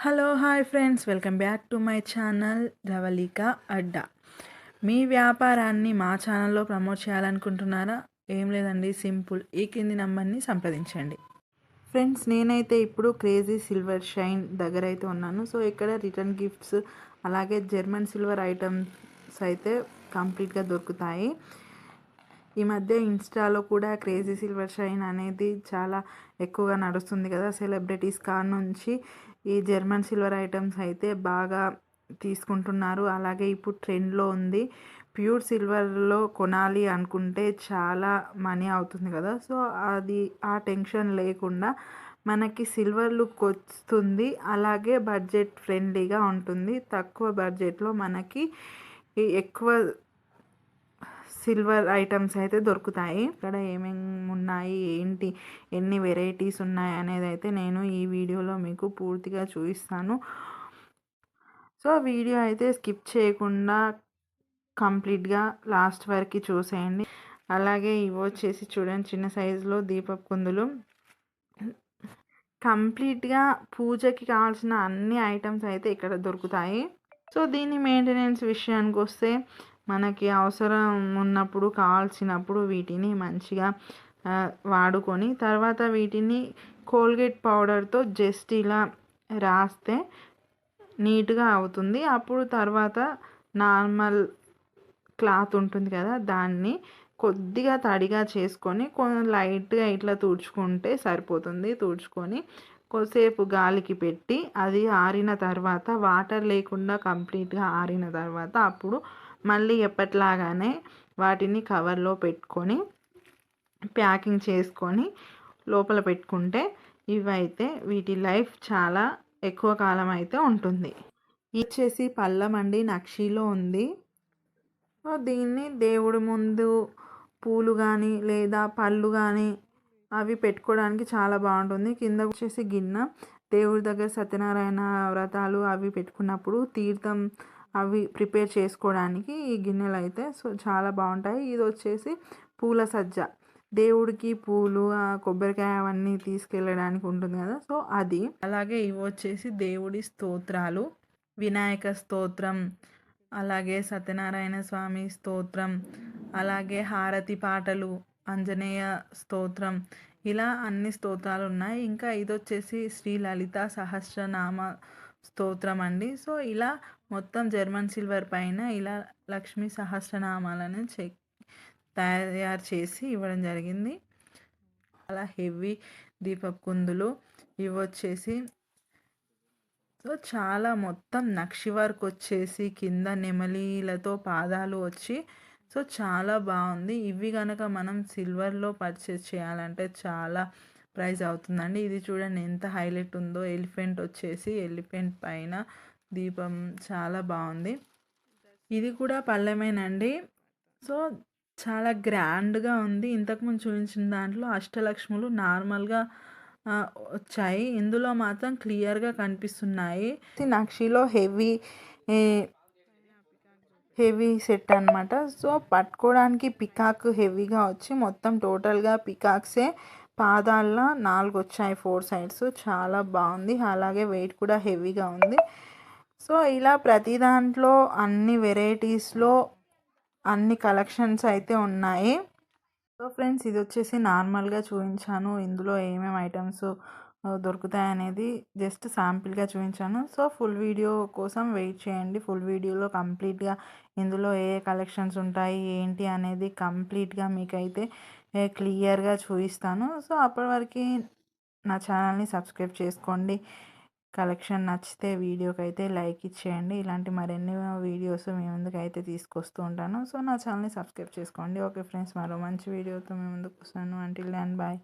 Hello hi friends, welcome back to my channel Ravalika అడ్డా. మీ వ్యాపారాన్ని మా ఛానల్లో ప్రమోట్ చేయాలనుకుంటున్నారా? ఏం లేదండి, సింపుల్. ఈ కింది నంబర్ని సంప్రదించండి. ఫ్రెండ్స్, నేనైతే ఇప్పుడు క్రేజీ సిల్వర్ షైన్ దగ్గర అయితే ఉన్నాను. సో ఇక్కడ రిటర్న్ గిఫ్ట్స్ అలాగే జర్మన్ సిల్వర్ ఐటమ్స్ అయితే కంప్లీట్గా దొరుకుతాయి. ఈ మధ్య ఇన్స్టాలో కూడా క్రేజీ సిల్వర్ షైన్ అనేది చాలా ఎక్కువగా నడుస్తుంది కదా. సెలబ్రిటీస్ కాడ నుంచి ఈ జర్మన్ సిల్వర్ ఐటమ్స్ అయితే బాగా తీసుకుంటున్నారు. అలాగే ఇప్పుడు ట్రెండ్లో ఉంది. ప్యూర్ సిల్వర్లో కొనాలి అనుకుంటే చాలా మనీ అవుతుంది కదా. సో అది ఆ టెన్షన్ లేకుండా మనకి సిల్వర్ లుక్ వస్తుంది. అలాగే బడ్జెట్ ఫ్రెండ్లీగా ఉంటుంది. తక్కువ బడ్జెట్లో మనకి ఎక్కువ సిల్వర్ ఐటమ్స్ అయితే దొరుకుతాయి. ఇక్కడ ఏమేమి ఉన్నాయి, ఏంటి, ఎన్ని వెరైటీస్ ఉన్నాయి అనేది అయితే నేను ఈ వీడియోలో మీకు పూర్తిగా చూపిస్తాను. సో వీడియో అయితే స్కిప్ చేయకుండా కంప్లీట్గా లాస్ట్ వరకు చూసేయండి. అలాగే ఇవి వచ్చేసి చూడండి, చిన్న సైజులో దీపపు కుందులు. కంప్లీట్గా పూజకి కావాల్సిన అన్ని ఐటమ్స్ అయితే ఇక్కడ దొరుకుతాయి. సో దీని మెయింటెనెన్స్ విషయానికి వస్తే మనకి అవసరం ఉన్నప్పుడు కావాల్సినప్పుడు వీటిని మంచిగా వాడుకొని తర్వాత వీటిని కోల్గేట్ పౌడర్తో జస్ట్ ఇలా రాస్తే నీట్గా అవుతుంది. అప్పుడు తర్వాత నార్మల్ క్లాత్ ఉంటుంది కదా, దాన్ని కొద్దిగా తడిగా చేసుకొని కొంచెం లైట్గా ఇట్లా తుడుచుకుంటే సరిపోతుంది. తుడుచుకొని కొద్దిసేపు గాలికి పెట్టి అది ఆరిన తర్వాత, వాటర్ లేకుండా కంప్లీట్గా ఆరిన తర్వాత అప్పుడు మళ్ళీ ఎప్పట్లాగానే వాటిని కవర్లో పెట్టుకొని ప్యాకింగ్ చేసుకొని లోపల పెట్టుకుంటే ఇవైతే వీటి లైఫ్ చాలా ఎక్కువ కాలం అయితే ఉంటుంది. ఇది వచ్చేసి పళ్ళం అండి, నక్షీలో ఉంది. దీన్ని దేవుడి ముందు పూలు కానీ లేదా పళ్ళు కానీ అవి పెట్టుకోవడానికి చాలా బాగుంటుంది. కింద వచ్చేసి గిన్నె, దేవుడి దగ్గర సత్యనారాయణ వ్రతాలు అవి పెట్టుకున్నప్పుడు తీర్థం అవి ప్రిపేర్ చేసుకోవడానికి ఈ గిన్నెలు అయితే సో చాలా బాగుంటాయి. ఇది వచ్చేసి పూల సజ్జ, దేవుడికి పూలు కొబ్బరికాయ అవన్నీ తీసుకెళ్ళడానికి ఉంటుంది కదా, సో అది. అలాగే ఇవి వచ్చేసి దేవుడి స్తోత్రాలు, వినాయక స్తోత్రం, అలాగే సత్యనారాయణ స్వామి స్తోత్రం, అలాగే హారతి పాటలు, ఆంజనేయ స్తోత్రం, ఇలా అన్ని స్తోత్రాలు ఉన్నాయి. ఇంకా ఇది వచ్చేసి శ్రీ లలిత సహస్రనామ స్తోత్రం అండి. సో ఇలా మొత్తం జర్మన్ సిల్వర్ పైన ఇలా లక్ష్మీ సహస్రనామాలను తయారు చేసి ఇవ్వడం జరిగింది. అలా హెవీ దీపపు కుందులు ఇవి వచ్చేసి సో చాలా మొత్తం నక్షి వర్క్ వచ్చేసి కింద నెమలీలతో పాదాలు వచ్చి సో చాలా బాగుంది. ఇవి కనుక మనం సిల్వర్లో పర్చేస్ చేయాలంటే చాలా ప్రైస్ అవుతుందండి. ఇది చూడండి ఎంత హైలైట్ ఉందో. ఎలిఫెంట్ వచ్చేసి ఎలిఫెంట్ పైన దీపం చాలా బాగుంది. ఇది కూడా పళ్ళమేనండి. సో చాలా గ్రాండ్గా ఉంది. ఇంతకుముందు చూపించిన దాంట్లో అష్టలక్ష్ములు నార్మల్గా వచ్చాయి, ఇందులో మాత్రం క్లియర్గా కనిపిస్తున్నాయి. నక్షిలో హెవీ సెట్ అనమాట. సో పట్టుకోవడానికి పికాక్ హెవీగా వచ్చి మొత్తం టోటల్గా పికాక్సే పాదాల్లో 4 వచ్చాయి, 4 సైడ్స్. చాలా బాగుంది. అలాగే వెయిట్ కూడా హెవీగా ఉంది. సో ఇలా ప్రతి దాంట్లో అన్ని వెరైటీస్లో అన్ని కలెక్షన్స్ అయితే ఉన్నాయి. సో ఫ్రెండ్స్, ఇది వచ్చేసి నార్మల్గా చూపించాను. ఇందులో ఏమేమి ఐటమ్స్ దొరుకుతాయనేది జస్ట్ శాంపిల్గా చూపించాను. సో ఫుల్ వీడియో కోసం వెయిట్ చేయండి. ఫుల్ వీడియోలో కంప్లీట్గా ఇందులో ఏ కలెక్షన్స్ ఉంటాయి ఏంటి అనేది కంప్లీట్గా మీకైతే క్లియర్గా చూపిస్తాను. సో అప్పటి వరకు నా ఛానల్ని సబ్స్క్రైబ్ చేసుకోండి. కలెక్షన్ నచ్చితే వీడియోకి అయితే లైక్ ఇచ్చేయండి. ఇలాంటి మరిన్ని వీడియోస్ మీ ముందుకు అయితే తీసుకొస్తూ ఉంటాను. సో నా ఛానల్ని సబ్స్క్రైబ్ చేసుకోండి. ఓకే ఫ్రెండ్స్, మరో మంచి వీడియోతో మీ ముందుకు వస్తాను. Until then bye.